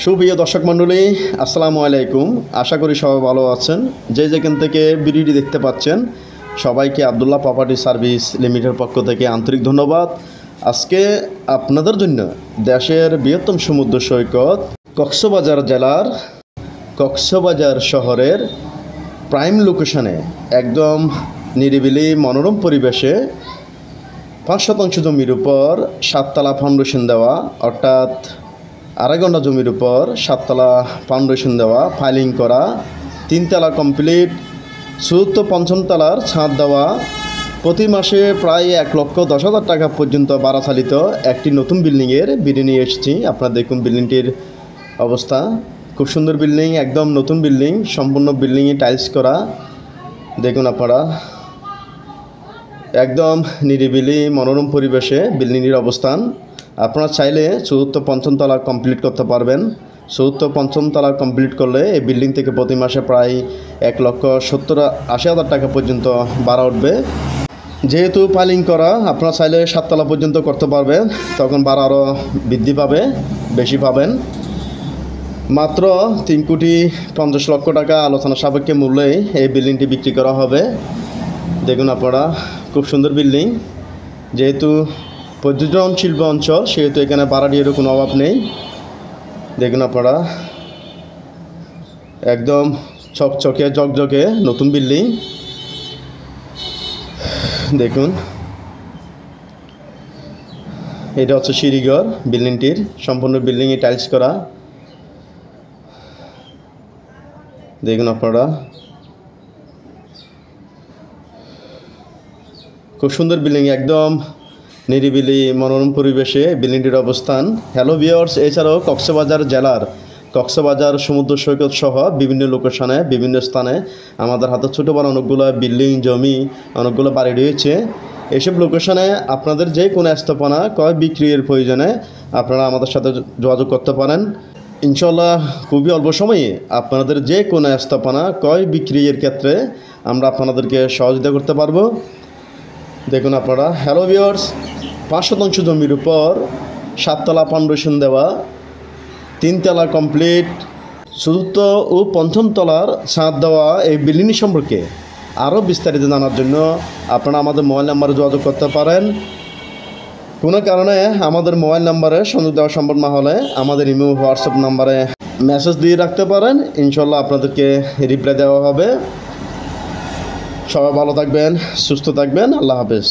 সুপ্রিয় দর্শক মণ্ডলী, আসসালামু আলাইকুম। আশা করি সবাই ভালো আছেন। যে যেখান থেকে ভিডিওটি দেখতে পাচ্ছেন সবাইকে আবদুল্লাহ প্রপার্টি সার্ভিস লিমিটেডের পক্ষ থেকে আন্তরিক ধন্যবাদ। আজকে আপনাদের জন্য দেশের বৃহত্তম সমুদ্র সৈকত কক্সবাজার জেলার কক্সবাজার শহরের প্রাইম লোকেশনে একদম নিরিবিলি মনোরম পরিবেশে 5% জমির উপর 7তলা ফাউন্ডেশন দেওয়া, অর্থাৎ আড়াই ঘন্টা জমির উপর 7তলা ফাউন্ডেশন দেওয়া, ফাইলিং করা, 3তলা কমপ্লিট, চতুর্থ পঞ্চম তলার ছাদ দেওয়া, প্রতি মাসে প্রায় 1,10,000 টাকা পর্যন্ত ভাড়া চালিত একটি নতুন বিল্ডিংয়ের ভিডিও নিয়ে এসেছি। আপনারা দেখুন বিল্ডিংটির অবস্থা, খুব সুন্দর বিল্ডিং, একদম নতুন বিল্ডিং, সম্পূর্ণ বিল্ডিংয়ে টাইলস করা। দেখুন আপনারা, একদম নিরিবিলি মনোরম পরিবেশে বিল্ডিংটির অবস্থান। আপনারা চাইলে চতুর্থ পঞ্চম তলা কমপ্লিট করতে পারবেন। চতুর্থ পঞ্চম তলা কমপ্লিট করলে এই বিল্ডিং থেকে প্রতি মাসে প্রায় 1,70,000-80,000 টাকা পর্যন্ত ভাড়া উঠবে। যেহেতু ফাইলিং করা, আপনারা চাইলে 7তলা পর্যন্ত করতে পারবেন, তখন ভাড়া আরও বৃদ্ধি পাবে, বেশি পাবেন। মাত্র 3,50,00,000 টাকা আলোচনা সাপেক্ষে মূল্যেই এই বিল্ডিংটি বিক্রি করা হবে। দেখুন আপনারা, খুব সুন্দর বিল্ডিং। যেহেতু পর্যটন শিল্প অঞ্চল, সেহেতু এখানে ভাড়াটিয়ারও কোনো অভাব নেই। দেখুন আপনারা, একদম চকচকে ঝকঝকে নতুন বিল্ডিং। দেখুন, এটা হচ্ছে সিঁড়িঘর বিল্ডিংটির, সম্পূর্ণ বিল্ডিংয়ে টাইলস করা। দেখুন আপনারা, খুব সুন্দর বিল্ডিং, একদম নিরিবিলি মনোরম পরিবেশে বিল্ডিংটির অবস্থান। হ্যালো ভিউয়ার্স, এছাড়াও কক্সবাজার জেলার কক্সবাজার সমুদ্র সৈকত সহ বিভিন্ন লোকেশনে, বিভিন্ন স্থানে আমাদের হাতে ছোটো বড় অনেকগুলো বিল্ডিং, জমি, অনেকগুলো বাড়ি রয়েছে। এইসব লোকেশনে আপনাদের যে কোনো স্থাপনা ক্রয় বিক্রির প্রয়োজনে আপনারা আমাদের সাথে যোগাযোগ করতে পারেন। ইনশাল্লাহ খুবই অল্প সময়ে আপনাদের যে কোনো স্থাপনা ক্রয় বিক্রির ক্ষেত্রে আমরা আপনাদেরকে সহযোগিতা করতে পারবো। দেখুন আপনারা, হ্যালো ভিউয়ার্স, 5% জমির উপর 7তলা ফাউন্ডেশন দেওয়া, 3তলা কমপ্লিট, চতুর্থ ও পঞ্চম তলার ছাদ দেওয়া এই বিল্ডিং সম্পর্কে আরও বিস্তারিত জানার জন্য আপনারা আমাদের মোবাইল নাম্বারে যোগাযোগ করতে পারেন। কোনো কারণে আমাদের মোবাইল নাম্বারে সংযোগ দেওয়া সম্ভব না হলে আমাদের ইমেল, হোয়াটসঅ্যাপ নাম্বারে মেসেজ দিয়ে রাখতে পারেন। ইনশাল্লাহ আপনাদেরকে রিপ্লাই দেওয়া হবে। সবাই ভালো থাকবেন, সুস্থ থাকবেন। আল্লাহ হাফেজ।